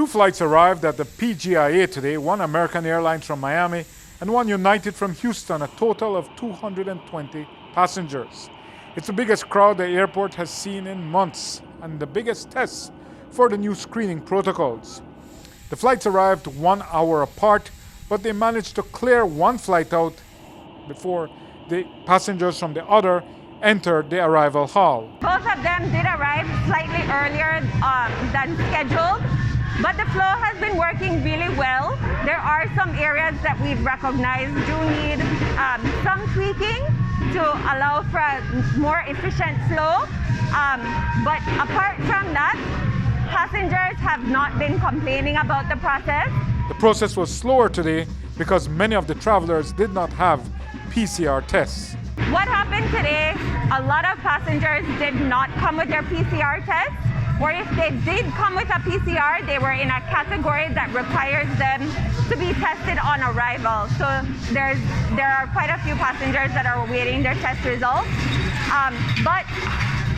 Two flights arrived at the PGIA today, one American Airlines from Miami and one United from Houston, a total of 220 passengers. It's the biggest crowd the airport has seen in months and the biggest test for the new screening protocols. The flights arrived 1 hour apart, but they managed to clear one flight out before the passengers from the other entered the arrival hall. Both of them did arrive slightly earlier than scheduled, but the flow has been working really well. There are some areas that we've recognized do need some tweaking to allow for a more efficient flow. But apart from that, passengers have not been complaining about the process. The process was slower today because many of the travelers did not have PCR tests. What happened today, a lot of passengers did not come with their PCR test, or if they did come with a PCR, they were in a category that requires them to be tested on arrival. So there are quite a few passengers that are awaiting their test results. But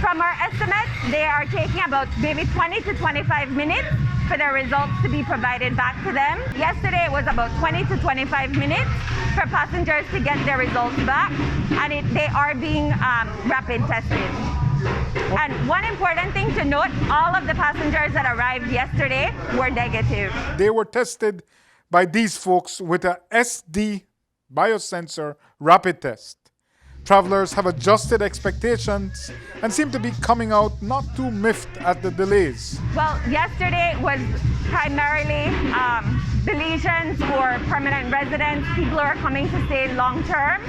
from our estimates, they are taking about maybe 20 to 25 minutes for their results to be provided back to them. Yesterday it was about 20 to 25 minutes for passengers to get their results back, and they are being rapid tested. And one important thing to note, all of the passengers that arrived yesterday were negative. They were tested by these folks with a SD biosensor rapid test. Travelers have adjusted expectations and seem to be coming out not too miffed at the delays. Well, yesterday was primarily Belizeans or permanent residents, people who are coming to stay long term.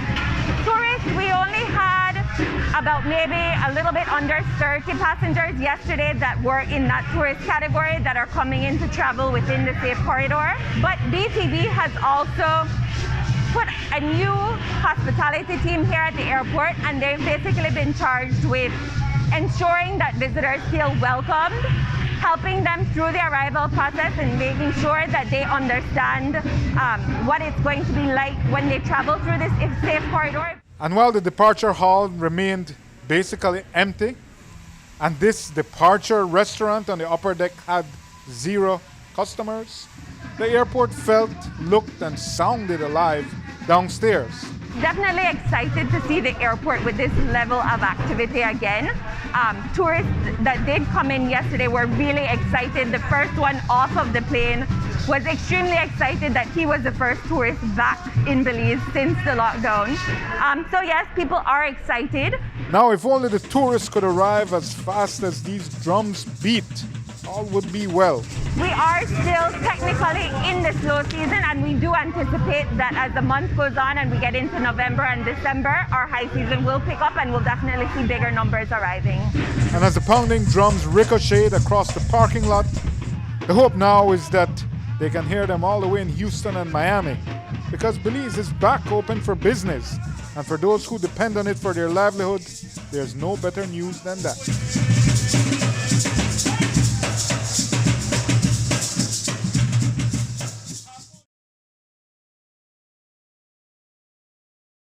Tourists, we only had about maybe a little bit under 30 passengers yesterday that were in that tourist category that are coming in to travel within the safe corridor. But BTB has also put a new hospitality team here at the airport, and they've basically been charged with ensuring that visitors feel welcomed, helping them through the arrival process and making sure that they understand what it's going to be like when they travel through this safe corridor. And while the departure hall remained basically empty, and this departure restaurant on the upper deck had 0 customers, the airport felt, looked, and sounded alive downstairs. Definitely excited to see the airport with this level of activity again. Tourists that did come in yesterday were really excited. The first one off of the plane was extremely excited that he was the first tourist back in Belize since the lockdown. So yes, people are excited. Now, if only the tourists could arrive as fast as these drums beat, all would be well. We are still technically in the slow season, and we do anticipate that as the month goes on and we get into November and December, our high season will pick up and we'll definitely see bigger numbers arriving. And as the pounding drums ricocheted across the parking lot, the hope now is that they can hear them all the way in Houston and Miami, because Belize is back open for business. And for those who depend on it for their livelihood, there's no better news than that.